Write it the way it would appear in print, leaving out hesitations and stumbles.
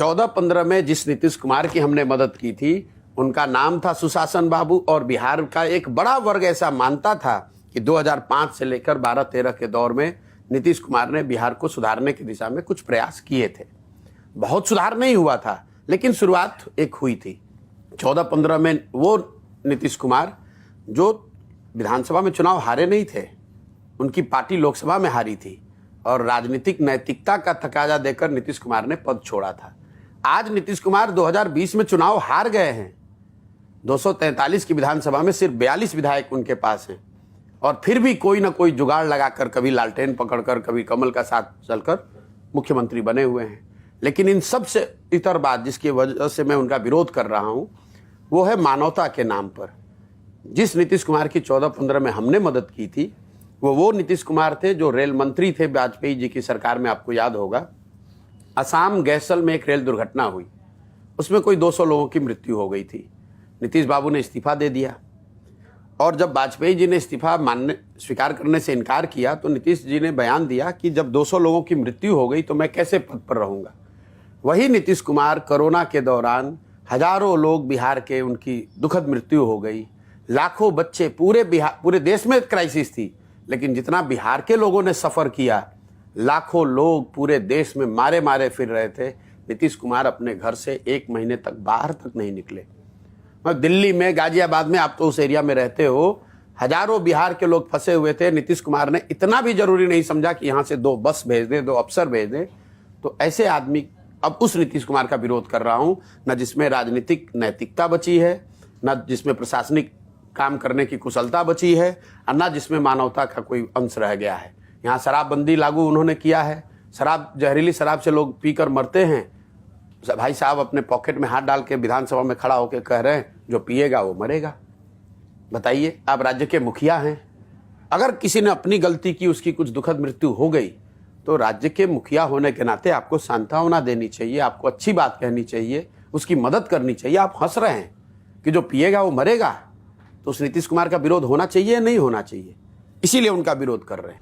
14-15 में जिस नीतीश कुमार की हमने मदद की थी उनका नाम था सुशासन बाबू, और बिहार का एक बड़ा वर्ग ऐसा मानता था कि 2005 से लेकर 12-13 के दौर में नीतीश कुमार ने बिहार को सुधारने की दिशा में कुछ प्रयास किए थे। बहुत सुधार नहीं हुआ था, लेकिन शुरुआत एक हुई थी। 14-15 में वो नीतीश कुमार जो विधानसभा में चुनाव हारे नहीं थे, उनकी पार्टी लोकसभा में हारी थी और राजनीतिक नैतिकता का तकाजा देकर नीतीश कुमार ने पद छोड़ा था। आज नीतीश कुमार 2020 में चुनाव हार गए हैं। 243 की विधानसभा में सिर्फ 42 विधायक उनके पास हैं, और फिर भी कोई ना कोई जुगाड़ लगाकर, कभी लालटेन पकड़कर, कभी कमल का साथ चलकर मुख्यमंत्री बने हुए हैं। लेकिन इन सबसे इतर बात जिसकी वजह से मैं उनका विरोध कर रहा हूं, वो है मानवता के नाम पर। जिस नीतीश कुमार की 14-15 में हमने मदद की थी, वो नीतीश कुमार थे जो रेल मंत्री थे वाजपेयी जी की सरकार में। आपको याद होगा, असम गैसल में एक रेल दुर्घटना हुई, उसमें कोई 200 लोगों की मृत्यु हो गई थी। नीतीश बाबू ने इस्तीफा दे दिया, और जब वाजपेयी जी ने इस्तीफा स्वीकार करने से इनकार किया तो नीतीश जी ने बयान दिया कि जब 200 लोगों की मृत्यु हो गई तो मैं कैसे पद पर रहूंगा। वही नीतीश कुमार कोरोना के दौरान हजारों लोग बिहार के, उनकी दुखद मृत्यु हो गई, लाखों बच्चे, पूरे देश में क्राइसिस थी, लेकिन जितना बिहार के लोगों ने सफर किया, लाखों लोग पूरे देश में मारे मारे फिर रहे थे। नीतीश कुमार अपने घर से 1 महीने तक बाहर तक नहीं निकले। दिल्ली में, गाजियाबाद में, आप तो उस एरिया में रहते हो, हजारों बिहार के लोग फंसे हुए थे। नीतीश कुमार ने इतना भी जरूरी नहीं समझा कि यहाँ से 2 बस भेज दें, 2 अफसर भेज दें। तो ऐसे आदमी, अब उस नीतीश कुमार का विरोध कर रहा हूँ, न जिसमें राजनीतिक नैतिकता बची है, न जिसमें प्रशासनिक काम करने की कुशलता बची है, और न जिसमें मानवता का कोई अंश रह गया है। यहाँ शराबबंदी लागू उन्होंने किया है, जहरीली शराब से लोग पीकर मरते हैं। भाई साहब अपने पॉकेट में हाथ डाल के विधानसभा में खड़ा होकर कह रहे हैं जो पिएगा वो मरेगा। बताइए, आप राज्य के मुखिया हैं, अगर किसी ने अपनी गलती की, उसकी कुछ दुखद मृत्यु हो गई, तो राज्य के मुखिया होने के नाते आपको सांत्वना देनी चाहिए, आपको अच्छी बात कहनी चाहिए, उसकी मदद करनी चाहिए। आप हंस रहे हैं कि जो पिएगा वो मरेगा, तो उस नीतीश कुमार का विरोध होना चाहिए या नहीं होना चाहिए? इसीलिए उनका विरोध कर रहे हैं।